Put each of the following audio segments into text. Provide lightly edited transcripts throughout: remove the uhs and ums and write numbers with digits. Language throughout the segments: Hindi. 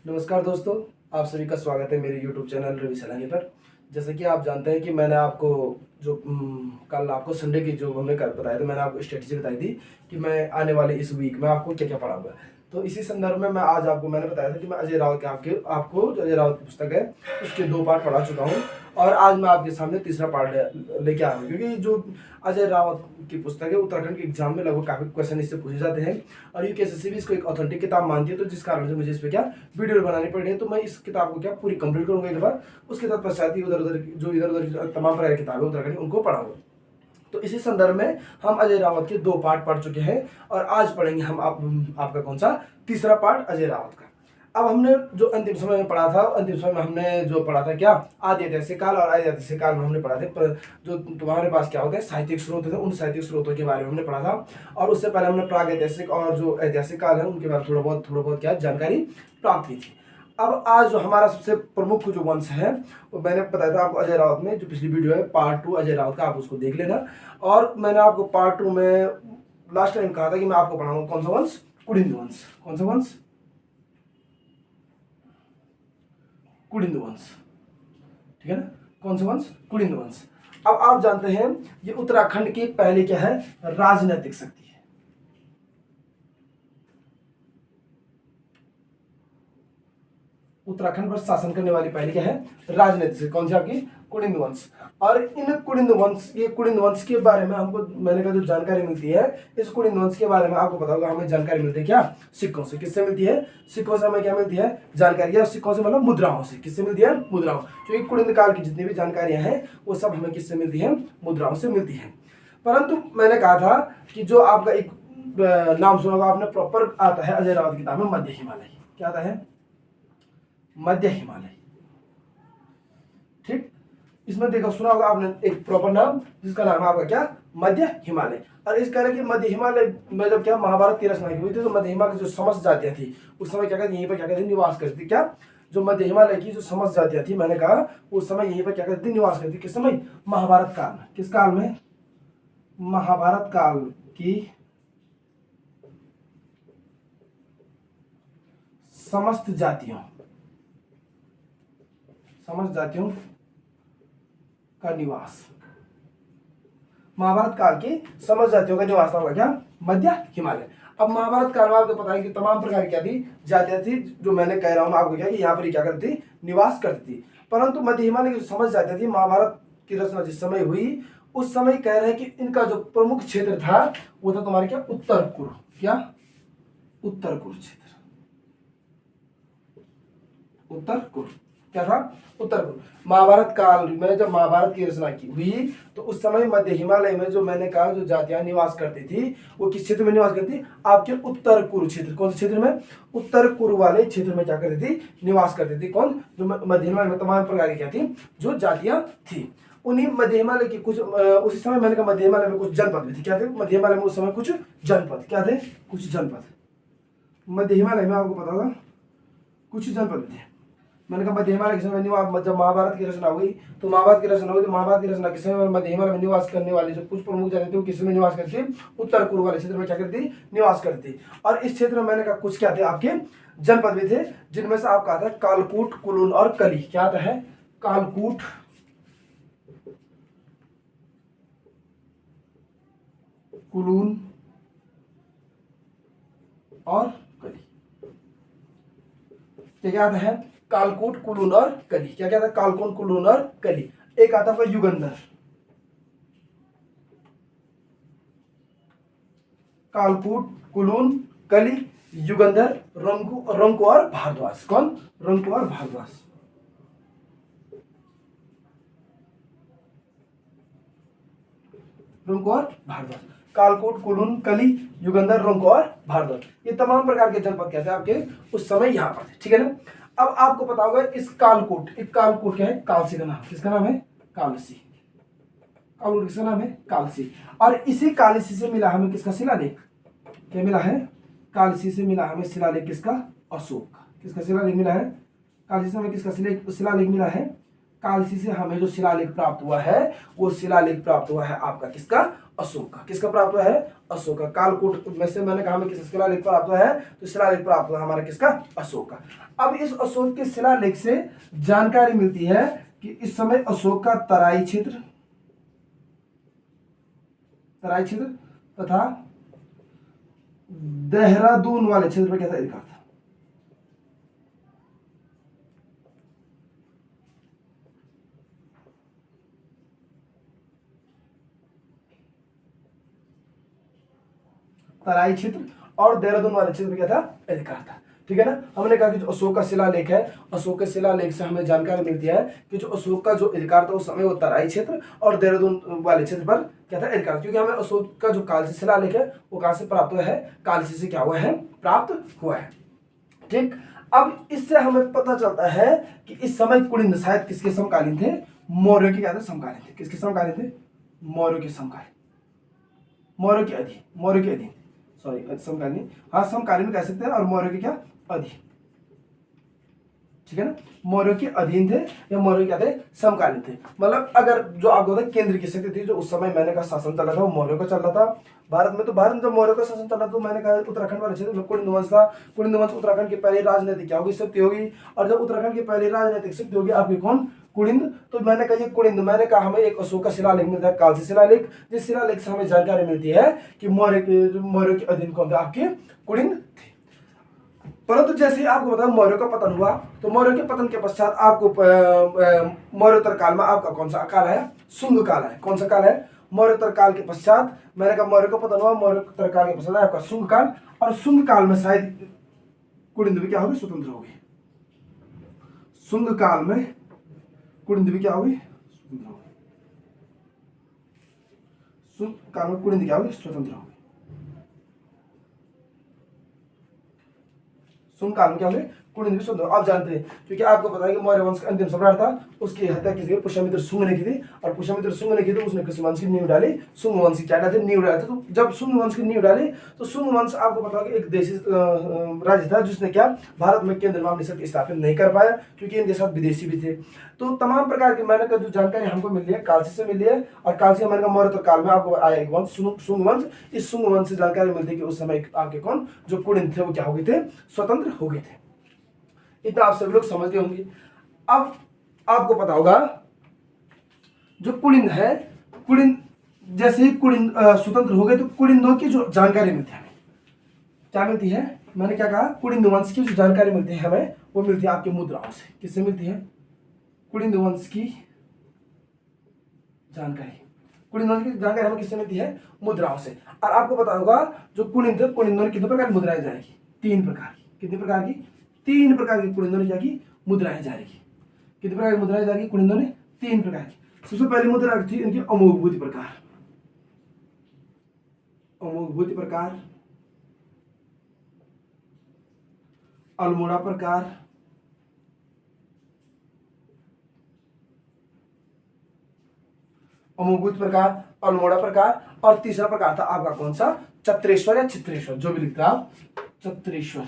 नमस्कार दोस्तों, आप सभी का स्वागत है मेरे YouTube चैनल रवि सलानी पर। जैसे कि आप जानते हैं कि मैंने आपको जो कल आपको संडे की जो हमने कल बताया था, मैंने आपको स्ट्रेटजी बताई थी कि मैं आने वाले इस वीक में आपको क्या क्या पढ़ाऊंगा। तो इसी संदर्भ में मैं आज आपको मैंने बताया था कि मैं अजय रावत के आपको जो अजय रावत की पुस्तक है उसके 2 पार्ट पढ़ा चुका हूँ और आज मैं आपके सामने तीसरा पार्ट लेके आया हूँ, क्योंकि जो अजय रावत की पुस्तक है उत्तराखंड के एग्जाम में लगभग काफ़ी क्वेश्चन इससे पूछे जाते हैं और यूकेएसएससी भी इसको एक ऑथेंटिक किताब मानती है। तो जिस कारण से मुझे इस पर क्या वीडियो बनानी पड़ रही है, तो मैं इस किताब को क्या पूरी कंप्लीट करूंगा एक बार। उसके बाद पश्चात ही इधर उधर तमाम प्रकार की किताबें उत्तराखंड उनको पढ़ाऊंगा। तो इसी संदर्भ में हम अजय रावत के 2 पार्ट पढ़ चुके हैं और आज पढ़ेंगे हम आपका कौन सा तीसरा पार्ट अजय रावत का। अब हमने जो अंतिम समय में पढ़ा था, अंतिम समय में हमने जो पढ़ा था क्या आदि ऐतिहासिक काल और आदि ऐतिहासिक काल में हमने पढ़ा था जो तुम्हारे पास क्या होते हैं साहित्यिक स्रोत थे, उन साहित्यिक स्रोतों के बारे में हमने पढ़ा था। और उससे पहले हमने प्राग ऐतिहासिक और जो ऐतिहासिक काल है उनके बारे में थोड़ा बहुत क्या जानकारी प्राप्त की थी। अब आज जो हमारा सबसे प्रमुख जो वंश है वो मैंने बताया था आपको अजय रावत में, जो पिछली वीडियो है पार्ट 2 अजय रावत का, आप उसको देख लेना। और मैंने आपको पार्ट 2 में लास्ट टाइम कहा था कि मैं आपको पढ़ाऊंगा कौन सा वंश, कुडिंद वंश। कौन सा वंश? कुडिंद वंश, ठीक है ना। कौन सा वंश? कुडिंद वंश। अब आप जानते हैं ये उत्तराखंड की पहली क्या है राजनीतिक शक्ति है। उत्तराखंड पर शासन करने वाली पहली क्या है राजनीतिक शक्ति। कौन सी? आपकी कुडिंद वंश। और इन कुडिंद वंश के बारे में हमको मैंने कहा जो जानकारी मिलती है, इस कुडिंद वंश के बारे में आपको पता होगा हमें जानकारी मिलती है क्या सिक्कों से। किससे मिलती है? सिक्कों से हमें क्या मिलती है जानकारी, या सिक्कों से मतलब मुद्राओं से। किससे मिलती है? मुद्राओं। क्योंकि कुडिंद काल की जितनी भी जानकारियां हैं वो सब हमें किससे मिलती है? मुद्राओं से मिलती है। परंतु मैंने कहा था कि जो आपका एक नाम सुना होगा आपने, प्रॉपर आता है अजय रावत की किताब में मध्य हिमालय। क्या आता है? मध्य हिमालय। ठीक, इसमें देखो सुना होगा आपने एक प्रॉपर नाम जिसका नाम है आपका क्या मध्य हिमालय। और इस कारण की मध्य हिमालय में जब क्या महाभारत की रचना की हुई थी तो मध्य हिमालय की जो समस्त जातियां थी उस समय क्या कहते यहीं पर क्या कहते निवास करती थी। क्या? जो मध्य हिमालय की जो समस्त जातियां थी मैंने कहा उस समय यहीं पर क्या कहते निवास करती। किस समय? महाभारत काल में। किस काल में? महाभारत काल की समस्त जातियों का निवास, महाभारत काल की समस्त जातियों का निवास होगा क्या मध्य हिमालय। अब महाभारत काल में आपको पता है कि तमाम प्रकार की क्या थी जातियां थी, जो मैंने कह रहा हूं आपको क्या कि यहाँ पर क्या करती निवास करती थी। परंतु मध्य हिमालय की जो समस्त जातियां थी महाभारत की रचना जिस समय हुई उस समय कह रहे हैं कि इनका जो प्रमुख क्षेत्र था वो था तुम्हारे क्या उत्तर कुरु। क्या? उत्तर कुरु क्षेत्र। उत्तर कुरु क्या था? उत्तर कुरु। महाभारत काल में जब महाभारत की रचना की हुई तो उस समय मध्य हिमालय में जो मैंने कहा जो जातियां निवास करती थी वो किस क्षेत्र में निवास करती थी? आपके उत्तर कुरु क्षेत्र। कौन से क्षेत्र में? उत्तर कुरु वाले क्षेत्र में क्या करती थी निवास करती थी। कौन? जो मध्य हिमालय में तमाम प्रकार की क्या थी जो जातियां थी। उन्हीं मध्य हिमालय की कुछ उसी समय मैंने कहा मध्य हिमालय में कुछ जनपद भी थे। क्या थे मध्य हिमालय में उस समय? कुछ जनपद। क्या थे? कुछ जनपद। मध्य हिमालय में आपको पता होगा कुछ जनपद थे। मैंने कहा मध्य हिमालय के समय निवास, जब महाभारत की रचना हुई तो महाभारत की रचना के समय मध्य हिमालय में निवास करने वाले जो कुछ प्रमुख जाति थे वो किस में निवास करती? उत्तर पूर्व वाले क्षेत्र में क्या करती निवास करती। और इस क्षेत्र में मैंने कहा कुछ क्या थे आपके जनपद भी थे, जिनमें से आप कहा था कालकूट, कुलून और कली। क्या आता है? कालकूट, कुलून और कली। क्या आता है? कालकूट, कुलून और कली। क्या क्या था? कालकूट, कुलून और कली। एक आता है युगंधर, कालकूट, कुलून, कली, युगंधर, रंको और भारद्वाज। कौन? रंको और भारद्वाज। रंको और भारद्वाज। कालकूट, कुलून, कली, युगंधर, रंको और भारद्वाज, ये तमाम प्रकार के जनपद क्या थे आपके उस समय यहाँ पर थे। ठीक है ना। अब आपको पता होगा इस कालकूट क्या है? कालसी का नाम। किसका नाम है? कालसी। कालकूट किसका नाम है? कालसी। और इसी कालसी से मिला हमें किसका शिलालेख? क्या मिला है? कालसी से मिला हमें शिलालेख किसका? अशोक का। किसका शिलालेख मिला है? कालसी से हमें किसका शिलालेख मिला है? कालसी से हमें जो शिलालेख प्राप्त हुआ है वो शिलालेख प्राप्त हुआ है आपका किसका, अशोक का। किसका प्राप्त हुआ है, अशोक का। कालकूट में से मैंने कहा हमें किसका शिलालेख प्राप्त हुआ है, तो शिलालेख प्राप्त हुआ हमारा किसका, अशोक का। अब इस अशोक के शिलालेख से जानकारी मिलती है कि इस समय अशोक का तराई क्षेत्र तथा देहरादून वाले क्षेत्र पर कैसा अधिकार था। तराई क्षेत्र और देहरादून वाले क्षेत्र में क्या था, अधिकार था। ठीक है ना। हमने कहा कि जो अशोक का शिलालेख है, अशोक के शिलालेख से हमें जानकारी मिलती है कि जो अशोक का जो अधिकार था उस समय वो तराई क्षेत्र और देहरादून वाले क्षेत्र पर क्या था, अधिकार। क्योंकि हमें अशोक का जो कालसी शिलालेख है वो कहां से प्राप्त हुआ है, कालसी से क्या हुआ है, प्राप्त हुआ है। ठीक। अब इससे हमें पता चलता है कि इस समय कुलिंद शायद किसके समकालीन थे, मौर्य के क्या थे, समकालीन थे। किसके समकालीन थे, मौर्य के समकालीन, मौर्य के अधीन सॉरी समकालीन, हाँ समकालीन में कह सकते हैं, और मौर्य के क्या, अधीन। ठीक है ना। मौर्य के अधीन थे या मौर्य क्या थे, समकालीन थे। मतलब अगर जो आपको होता है केंद्र की शक्ति थी जो उस समय मैंने कहा शासन चल रहा था वो मौर्य का चल रहा था भारत में। तो भारत में जब मौर्य का शासन चल रहा था तो मैंने कहा उत्तराखंड वाले क्षेत्र में कुलिंद वंश था। कुलिंद वंश उत्तराखंड की पहली राजनीतिक क्या होगी, शक्ति होगी। और जब उत्तराखंड की पहली राजनीतिक शक्ति होगी आपकी कौन, कुलिंद। तो मैंने कहा ये कुलिंद, मैंने कहा हमें एक अशोक का शिलालेख मिलता है, कालसी शिलालेख, जिस शिलालेख से हमें जानकारी मिलती है कि मौर्य के अधीन कौन थे, आपके कुलिंद थे। परंतु जैसे ही आपको बताया मौर्य का पतन हुआ, तो मौर्य के पतन के पश्चात आपको मौर्योत्तर काल में आपका कौन सा काल है, शुंग काल है। कौन सा काल है, मौर्योत्तर काल के पश्चात। मैंने कहा मौर्य का पतन हुआ, मौर्योत्तर काल के पश्चात आपका शुंग काल, और शुंग काल में शायद कुलिंद भी क्या होगी, स्वतंत्र होगी। शुंग काल में कुलिंद भी क्या होगी, स्वतंत्र होगी। शुंग काल में कुलिंद क्या होगी, स्वतंत्र होगी। शुंग काल में क्या होंगे, कुलिंद भी स्वतंत्र। आप जानते हैं क्योंकि आपको पता है कि मौर्य वंश का अंतिम सम्राट था, उसकी हत्या किसी पुष्यमित्र शुंग ने की थी, और पुष्यमित्र शुंग ने की थी उसने किस वंश की नींव डाली, शुंग वंश की क्या डाली, नींव डाली थी। तो जब शुंग वंश की नींव डाली तो शुंग वंश आपको पता है कि एक देशी राज्य था जिसने क्या भारत में केंद्र में अपनी शक्ति स्थापित नहीं कर पाया, क्योंकि इनके साथ विदेशी भी थे। तो तमाम प्रकार की मैंने जो जानकारी हमको मिली है कालसी से मिली है, और कालसी मैंने कहा मौर्योत्तर काल में आपको आया एक वंश शुंग वंश। इस शुंग वंश से जानकारी मिलती है कि उस समय आपके कौन जो कुलिंद थे वो क्या हो गए थे, स्वतंत्र हो गए थे। इतना आप सभी लोग समझ गए होंगे। अब आपको पता होगा जो कुलिंद है, कुलिंद जैसे ही कुलिंद स्वतंत्र हो गए तो कुलिंदों की जो जानकारी मिलती है हमें, क्या मिलती है, मैंने क्या कहा, कुलिंद वंश की जो जानकारी मिलती है हमें वो मिलती है आपकी मुद्राओं से। किससे मिलती है, कुलिंद वंश की जानकारी। कुलिंद वंश की जानकारी हमें किससे मिलती है, मुद्राओं से। और आपको पता होगा जो कुलिंद, कुलिंदों ने कितने प्रकार की मुद्राएं जाएगी, 3 प्रकार की। कितने प्रकार की, 3 प्रकार की कुलिंदों ने क्या की, मुद्राएं जारी की। कितने प्रकार की मुद्राएं जारी की कुलिंदों ने, 3 प्रकार की। सबसे पहली मुद्रा थी इनकी अमोघभूति प्रकार, अमोघभूति प्रकार, अल्मोड़ा प्रकार, अमोघभूति प्रकार, अल्मोड़ा प्रकार, और तीसरा प्रकार था आपका कौन सा, चत्रेश्वर या चित्रेश्वर, जो भी लिखता आप, चत्रेश्वर।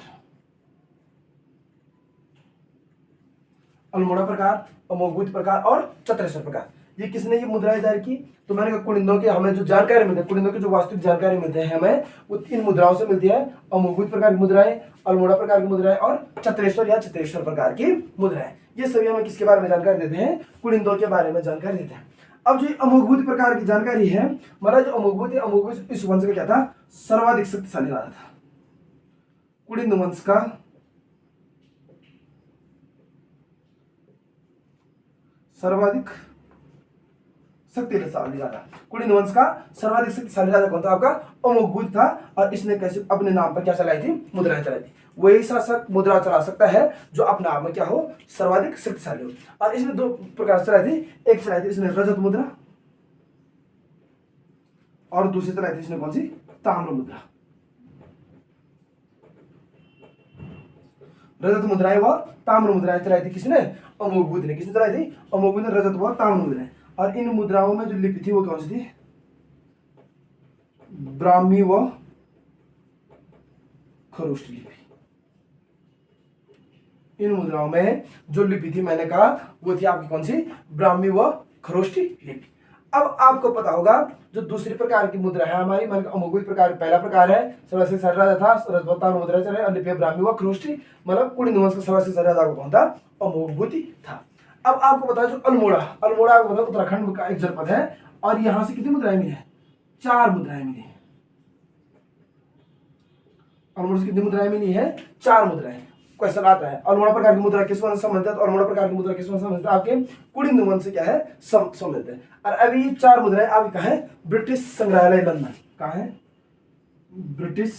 अल्मोड़ा प्रकार, अमोघभूति प्रकार और चत्रेश्वर प्रकार, ये किसने ये मुद्राएं जारी की। तो मैंने कहा कुलिंदों की हमें जो जानकारी मिलती है, कुलिंदों की जो वास्तविक जानकारी मिलती है हमें वो इन मुद्राओं से मिलती है, अमोघभूति प्रकार की मुद्राएं, अल्मोड़ा प्रकार की मुद्राएं और चत्रेश्वर या चित्रेश्वर प्रकार की मुद्राएं। ये सभी हमें किसके बारे में जानकारी देते हैं, कुलिंदों के बारे में जानकारी देते हैं। अब जो अमोघभूति प्रकार की जानकारी है, मतलब जो अमोघभूति इस वंश का क्या था, सर्वाधिक शक्तिशाली राजा था। कुलिंद वंश का सर्वाधिक शक्तिशाली राजा, कुलिंद वंश का सर्वाधिक शक्तिशाली राजा कौन था, आपका अमोघभूति था। और इसने कैसे अपने नाम पर क्या चलाई थी, मुद्राएं चलाई थी। वही शासक मुद्रा चला सकता है जो अपने आप में क्या हो, सर्वाधिक शक्तिशाली हो। और इसने 2 प्रकार चलाई थी, एक चलाई थी इसने रजत मुद्रा, और दूसरी चलाई थी इसने कौन सी, ताम्र मुद्रा। रजत मुद्राएं व ताम्र मुद्राएं चलाई थी किसने, अमोघभूति ने। किसने चलाई थी, अमोघभूति ने रजत व ताम्र मुद्राएं। और इन मुद्राओं में जो लिपि थी वो कौन सी थी, ब्राह्मी व खरोष्ट लिपि। इन मुद्राओं में जो लिपि थी मैंने कहा वो थी आपकी कौन सी, ब्राह्मी व खरोष्टी लिपि। अब आपको पता होगा जो दूसरी प्रकार की मुद्रा है हमारी, मतलब अमोघी प्रकार, पहला प्रकार है सवासी सरराजा था, रजवत्ता मुद्रा चले, और लिपि ब्राह्मी व खरोष्टी, मतलब कुलिन वंश का सवासी सरराजा को कौन था, अमोघभूति था। अब आपको पता है जो अल्मोड़ा, अल्मोड़ा आपको पता उत्तराखंड का एक जनपद है, और यहां से कितनी मुद्राएं मिली है, 4 मुद्राएं मिली है। अल्मोड़ा से कितनी मुद्राएं मिली है, 4 मुद्राएं। क्वेश्चन आता है अल्मोड़ा प्रकार की मुद्रा किस वंश से संबंधित है, तो अल्मोड़ा प्रकार की मुद्रा किस वंश से संबंधित है, आपके कुलिन वंश से क्या है, संबंधित है। और अभी ये 4 मुद्राएं आपकी कहां है, ब्रिटिश संग्रहालय लंदन, कहां है, ब्रिटिश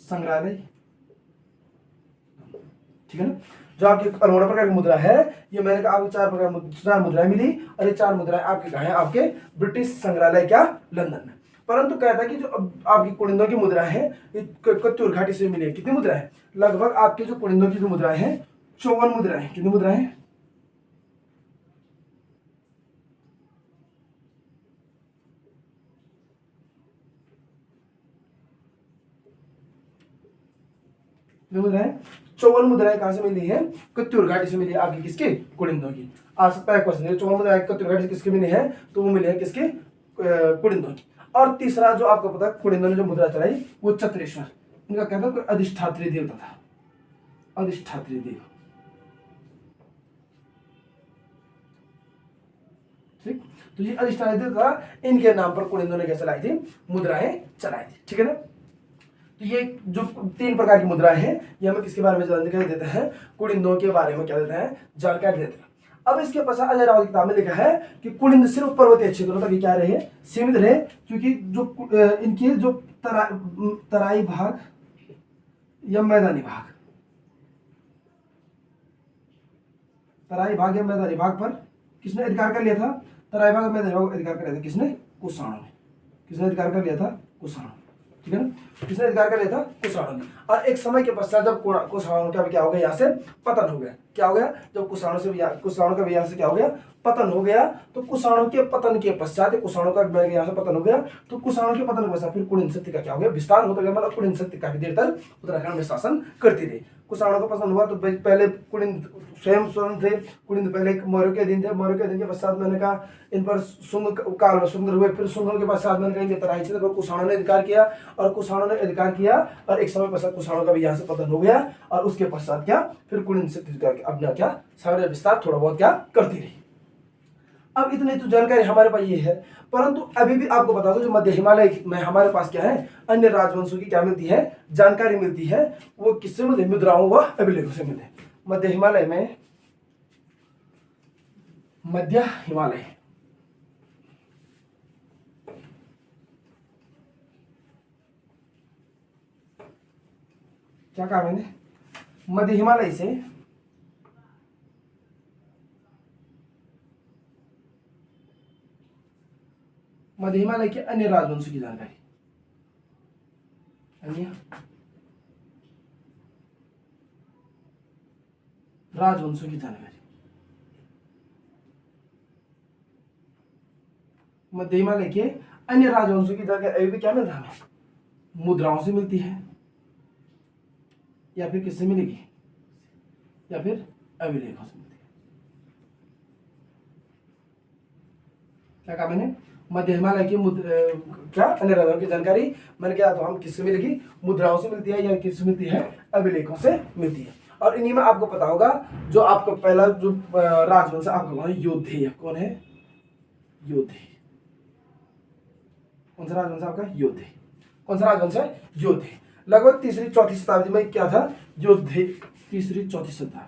संग्रहालय, ठीक है ना। जो आपकी अल्मोड़ा प्रकार की मुद्रा है, ये मैंने कहा आपको 4 मुद्राएं मिली, और ये 4 मुद्राएं आपके कहां है, आपके ब्रिटिश संग्रहालय क्या, लंदन में। परंतु कहता है कि जो आपकी कुलिंदों की मुद्रा है ये कत्यूर घाटी से मिली है। कितनी मुद्रा है, लगभग आपके जो कुलिंदों की जो मुद्राएं हैं 54 मुद्राएं, कितनी मुद्राएं, मुद्राएं 54 मुद्राएं कहां से मिली है, कत्यूर घाटी से मिली है, आपकी किसके, कुलिंदों की। आ सकता है क्वेश्चन, 54 मुद्राएं कत्यूर घाटी से किसकी मिली है, तो वो मिली है किसके, कुलिंदों की। और तीसरा जो आपको पता है कुलिंदों ने जो मुद्रा चलाई वो चत्रेश्वर, इनका कहता है कोई अधिष्ठात्री देवता था, अधिष्ठात्री देव, ठीक। तो ये अधिष्ठात्री देवता था, इनके नाम पर कुलिंदों ने क्या चलाई थी, मुद्राएं चलाई थी, ठीक है ना। तो ये जो 3 प्रकार की मुद्राएं हैं ये हमें किसके बारे में जानकारी देते हैं, कुलिंदों के बारे में क्या देते हैं, जानकारी देते हैं। अब इसके पश्चात अजय राव की किताब में लिखा है कि कुलिंद सिर्फ पर्वतीय क्षेत्रों तक क्या रहे, सीमित रहे, क्योंकि जो इनके जो तराई भाग या मैदानी भाग, तराई भाग या मैदानी भाग पर किसने अधिकार कर लिया था, तराई भाग और मैदानी भाग अधिकार कर लिया था किसने, कुषाणों ने। किसने अधिकार कर लिया था, कुषाणों, ठीक है ना। किसने अधिकार कर लिया था, कुषाणों ने। और एक समय के पश्चात जब कुषाणों का भी क्या हो गया, यहाँ से पतन हो गया, क्या हो गया, जब कुषाणों का भी यहाँ से क्या हो गया, पतन हो गया। तो कुषाणों के पतन के पश्चात, कुषाणों का यहाँ से पतन हो गया, तो कुषाणों के पतन के पश्चात फिर कुलीन शक्ति का क्या हो गया, विस्तार होता गया, मतलब कुलीन शक्ति काफी देर तक उत्तराखंड में शासन करती रही। कुषाणों का पतन हुआ तो पहले कुलिंद स्वयं थे, कुलिंद पहले मौर्य के दिन थे, मौर्य के दिन के पश्चात मैंने कहा इन पर शुंग काल में सुंदर हुए, फिर शुंगों के पश्चात मैंने कहा इनके तराई क्षेत्र पर कुषाणों ने अधिकार किया, और कुषाणों ने अधिकार किया, और एक समय पश्चात कुषाणों का भी यहाँ से पतन हो गया, और उसके पश्चात क्या फिर कुलिंद शक्ति अपना क्या साम्राज्य विस्तार थोड़ा बहुत क्या करती रही। अब इतनी तो जानकारी हमारे पास ये है, परंतु अभी भी आपको बता दो जो मध्य हिमालय में हमारे पास क्या है, अन्य राजवंशों की क्या मिलती है, जानकारी मिलती है, वो किससे मिलती है, मुद्राओं व अभिलेखों से मिलते हैं। मध्य हिमालय में, मध्य हिमालय क्या कहा मैंने, मध्य हिमालय से मध्य हिमालय के अन्य राजवंशों की जानकारी, अन्य राजवंशों की जानकारी, मध्य हिमालय के अन्य राजवंशों की जानकारी अभी भी क्या मिलता है, हमें मुद्राओं से मिलती है, या फिर किससे मिलेगी, या फिर अभिलेखों से मिलती है। क्या कहा मैंने, मध्य हिमालय की क्या अन्य राजाओं की जानकारी मैंने क्या, तो हम किससे मिलेगी, मुद्राओं से मिलती है, या किससे मिलती है, अभिलेखों से मिलती है। और इन्हीं में आपको पता होगा जो आपका पहला जो राजवंश आपका कौन है, योधेय, कौन है, योधेय। कौन सा राजवंश आपका, योधेय। कौन सा राजवंश है, योधेय। लगभग 3री-4थी शताब्दी में क्या था, योधेय, 3री-4थी शताब्दी,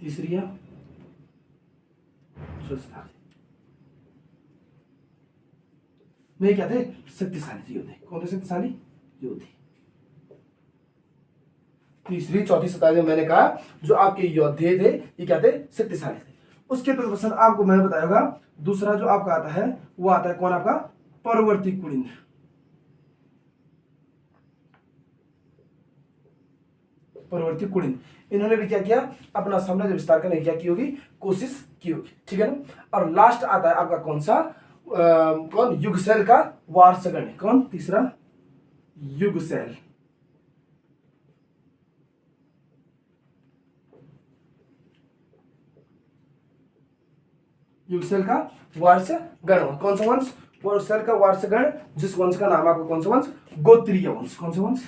3री या 4थी शताब्दी में क्या थे, शक्तिशाली थे योधे। कौन थे शक्तिशाली, योधे। 3री-4थी शताब्दी में मैंने कहा जो आपके योद्धे थे ये क्या थे, शक्तिशाली थे। उसके तदपश्चात आपको मैंने बताया होगा दूसरा जो आपका आता है वो आता है कौन, आपका परवर्ती कुलिन। परवर्ती कुलिन, इन्होंने भी क्या किया, अपना साम्राज्य विस्तार करने की क्या की होगी, कोशिश की होगी, ठीक है ना। और लास्ट आता है आपका कौन सा, कौन, युगसेल का वारसगण है। कौन, तीसरा युगसेल। युगसेल का वारसगण कौन सा वंश, युगसेल का वारसगण जिस वंश का नाम आपको कौन सा वंश, गोत्रीय वंश। कौन सा वंश,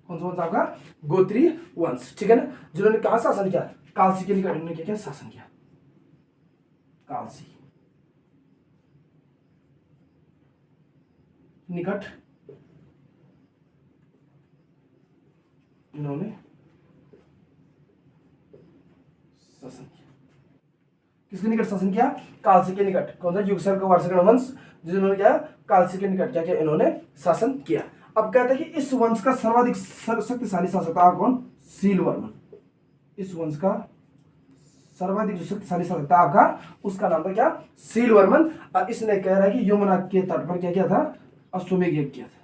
कौन सा वंश आपका, गोत्रीय वंश। ठीक है ना, जिन्होंने कहा शासन किया, कालसी के निकट उन्होंने क्या किया, शासन किया, कालसी निकट इन्होंने शासन किया। किसके निकट शासन किया, कालसी के निकट। कौन सा, युगसेल का वारसगण वंश जिन्होंने क्या, कालसी के निकट क्या किया, इन्होंने शासन किया। अब कहते हैं कि इस वंश का सर्वाधिक शक्तिशाली शासक था कौन, सीलवर्मन। इस वंश का सर्वाधिक जो शक्तिशाली शासक था आपका, उसका नाम था क्या, सीलवर्मन। और इसने कह रहा है कि यमुना के तट पर क्या किया था, अश्वमेध यज्ञ किया था।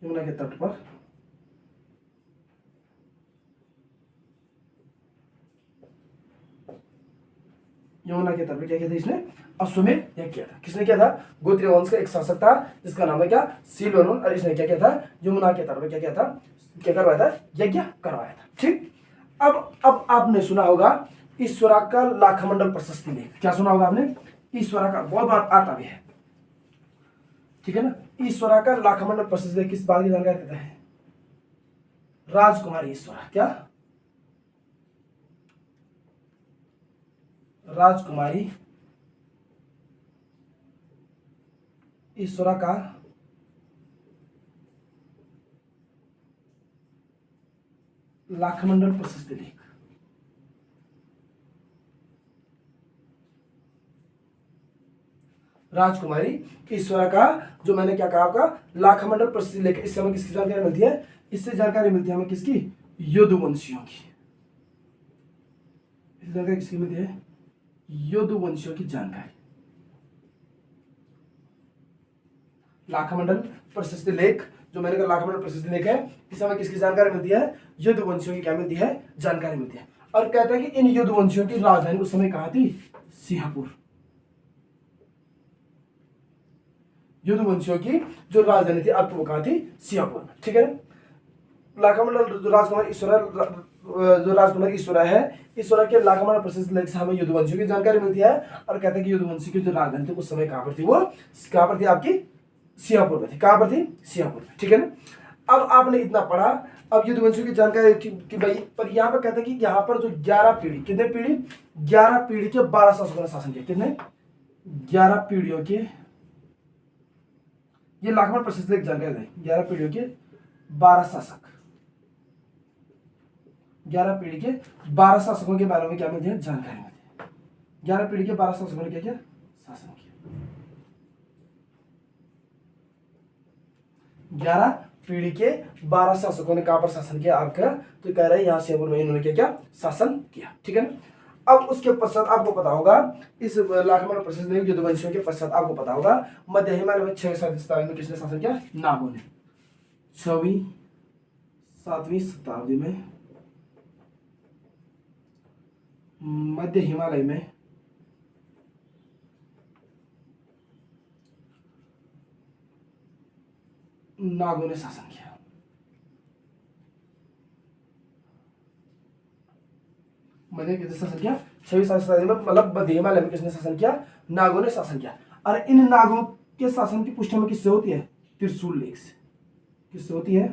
यमुना के तट पर यमुना के तट पर क्या किया था इसने, अश्वमेध यज्ञ किया था। किसने किया था, गोत्रीय वंश का एक शासक था जिसका नाम है क्या, सीलवर्मन। और इसने क्या किया था, यमुना के तट पर क्या किया था, क्या करवाया था, यज्ञ करवाया था। ठीक, अब आपने सुना होगा ईश्वरा का लाखमंडल प्रशस्ति लेख। क्या सुना होगा आपने, ईश्वरा का, बहुत बात आता भी है। ठीक है ना, ईश्वरा का लाखमंडल प्रशस्ति लेख किस बात की जानकारी देता है, राजकुमारी ईश्वरा। क्या, राजकुमारी ईश्वरा का लाखमंडल प्रशस्ति लेख। राजकुमारी ईश्वरा का जो मैंने क्या कहा आपका, लाखमंडल प्रशस्ति लेख। इससे हमें किसकी जानकारी मिलती है, इससे जानकारी मिलती है हमें किसकी, यदुवंशियों की। जानकारी किसकी मिलती है, यदुवंशियों की जानकारी। लाखमंडल प्रशस्ति लेख जो मैंने कहा, लाखमंडल प्रशस्ति लेख है, इससे हमें किसकी जानकारी मिलती है, यदुवंशियों की क्या मिलती है, जानकारी मिलती है। और कहते हैं कि इन यदुवंशियों की राजधानी उस समय कहाँ थी, सिंहपुर। यदुवंशियों की जो राजधानी थी अब वो कहाँ थी, सिंहपुर। ठीक है, लाखमंडल जो राजकुमार ईश्वरा, जो राजकुमार ईश्वरा है, ईश्वरा के लाखमंडल प्रशस्ति लेख से हमें यदुवंशियों की जानकारी मिलती है। और कहते हैं कि यदुवंशी की जो राजधानी थी उस समय कहाँ पर थी, वो कहाँ पर थी आपकी, सिंहपुर में थी। कहाँ पर थी, सिंहपुर में। ठीक है ना, अब आपने इतना पढ़ा। अब यदुवंशियों की जानकारी कि भाई, पर यहाँ पर कहते हैं कि यहाँ पर जो 11 पीढ़ी, कितने पीढ़ी, 11 पीढ़ी के 12 शासकों ने शासन किया। कितने, 11 पीढ़ियों के, ये लाखमंडल प्रशस्ति लेख जानकारी है, 11 पीढ़ियों के 12 शासक, 11 पीढ़ी के 12 शासकों के बारे में क्या मिलती है, जानकारी मिलती है। 11 पीढ़ी के 12 शासकों ने क्या किया, शासन किया। 11 पीढ़ी के 12 शासकों ने कहां पर शासन किया आपका, तो कह रहे हैं यहां सिंहपुर में इन्होंने क्या किया, शासन किया। ठीक है ना, अब उसके पश्चात आपको पता होगा, इस लाखमंडल प्रशस्ति लेख यदुवंशियों के पश्चात आपको पता होगा मध्य हिमालय में 6वीं शताब्दी में किसने शासन किया, नागों ने। 6वीं 7वीं शताब्दी में मध्य हिमालय में नागों ने शासन किया। मध्य किसने शासन किया, 6वीं शताब्दी में, मतलब मध्य हिमालय में किसने शासन किया, नागों ने शासन किया। और इन नागों के शासन की पुष्टि में किससे होती है, त्रिशूल लेख से। किससे होती है,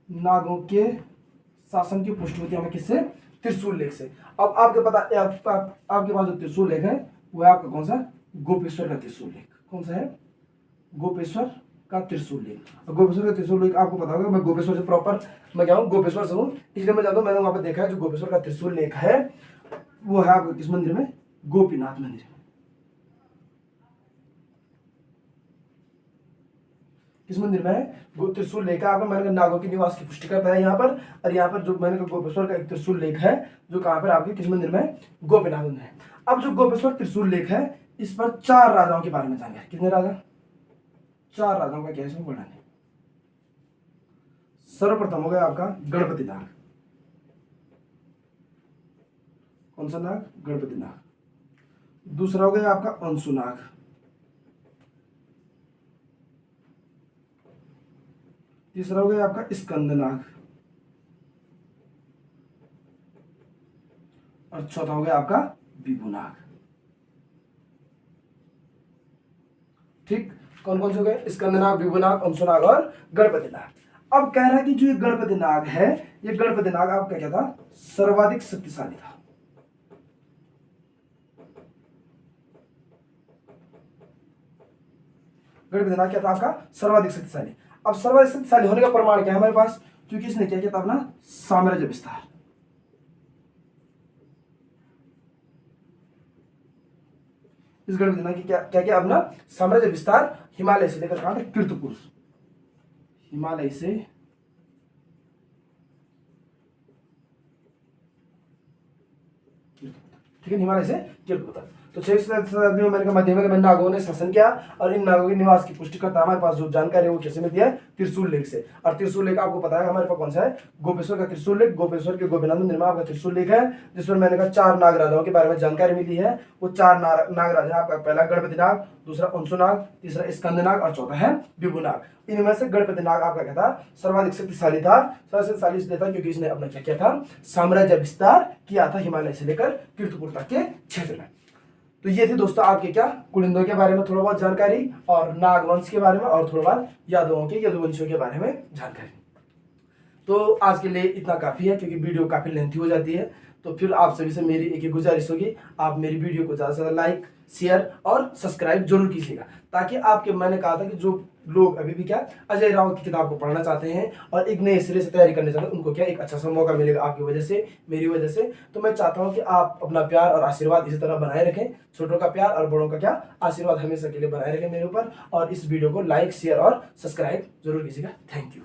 नागों के शासन की पुष्टि होती है हमें किससे, त्रिशूल लेख से। अब आपके पता आपके पास जो त्रिशूल लेख है वो है आपका कौन सा, गोपेश्वर का त्रिशूल लेख। कौन सा है, गोपेश्वर का त्रिशूल लेख। और गोपेश्वर का त्रिशूल लेख आपको पता होगा, मैं गोपेश्वर से प्रॉपर, मैं क्या हूँ, गोपेश्वर से हूँ, इसलिए मैं जानता हूँ, मैंने वहां पर देखा है। जो गोपेश्वर का त्रिशूल लेख है वो है आपका किस मंदिर में, गोपीनाथ मंदिर में। किस मंदिर में है, त्रिशूल लेख है आपका, मैंने कहा नागों के निवास की पुष्टि करता है यहाँ पर। और यहाँ पर जो मैंने कहा गोपेश्वर का एक त्रिशूल लेख है जो कहाँ पर आपके किस मंदिर में, गोपीनाथ मंदिर है। अब जो गोपेश्वर त्रिशूल लेख है इस पर 4 राजाओं के बारे में जानकारी। कितने राजा, 4 राजाओं का क्या इसमें वर्णन है। सर्वप्रथम हो गया आपका गणपति नाग। कौन सा नाग? गणपति नाग। दूसरा हो गया आपका अंशु नाग। तीसरा हो गया आपका स्कंद नाग। और चौथा हो गया आपका विभु नाग। ठीक, कौन कौन से हो गए? स्कंद नाग, विभु नाग, अंशु नाग और गणपति नाग। अब कह रहा है कि जो ये गणपति नाग है, ये गणपति नाग आपका क्या था? सर्वाधिक शक्तिशाली था। गणपति नाग क्या था आपका? सर्वाधिक शक्तिशाली। अब सर्वाधिक शक्तिशाली होने का प्रमाण क्या है हमारे पास? क्योंकि इसने क्या किया था? अपना साम्राज्य विस्तार। इस गणपति नाग की क्या क्या किया? अपना साम्राज्य विस्तार हिमालय से लेकर कहां तक? कीर्तपुर। हिमालय से ठीक है, हिमालय से कीर्तपुर तक। तो 6वीं शताब्दी में मैंने कहा मध्य में नागों ने शासन किया और इन नागों के निवास की पुष्टि करता हमारे पास जो जानकारी है वो कैसे मिलती है? त्रिशूल लेख से। और त्रिशूल लेख आपको पता है हमारे पास कौन सा है? गोपेश्वर का त्रिशूल लेख। गोपेश्वर के गोपीनाथ मंदिर में आपका त्रिशूल लेख है, जिसमें मैंने कहा 4 नाग राजाओं के बारे में जानकारी मिली है। वो 4 नाग राजा आपका पहला गणपति नाग, दूसरा अंशु नाग, तीसरा स्कंद नाग और चौथा है विभु नाग। इनमें से गणपति नाग आपका क्या था? सर्वाधिक शक्तिशाली था। शक्तिशाली इसलिए था क्योंकि इसने अपना क्या किया था? साम्राज्य विस्तार किया था हिमालय से लेकर कीर्तपुर तक के क्षेत्र में। तो ये थे दोस्तों आपके क्या? कुलिंदों के बारे में थोड़ा बहुत जानकारी, और नागवंश के बारे में, और थोड़ा बहुत यादवों के, यदुवंशियों के बारे में जानकारी। तो आज के लिए इतना काफी है, क्योंकि वीडियो काफी लेंथी हो जाती है। तो फिर आप सभी से मेरी एक ही गुजारिश होगी, आप मेरी वीडियो को ज़्यादा से ज़्यादा लाइक, शेयर और सब्सक्राइब जरूर कीजिएगा, ताकि आपके, मैंने कहा था कि जो लोग अभी भी क्या अजय राउत की किताब को पढ़ना चाहते हैं और एक नए सिरे से तैयारी करना चाहते हैं, उनको क्या एक अच्छा सा मौका मिलेगा आपकी वजह से, मेरी वजह से। तो मैं चाहता हूं कि आप अपना प्यार और आशीर्वाद इसी तरह बनाए रखें। छोटों का प्यार और बड़ों का क्या आशीर्वाद हमेशा के लिए बनाए रखें मेरे ऊपर। और इस वीडियो को लाइक, शेयर और सब्सक्राइब जरूर कीजिएगा। Thank you.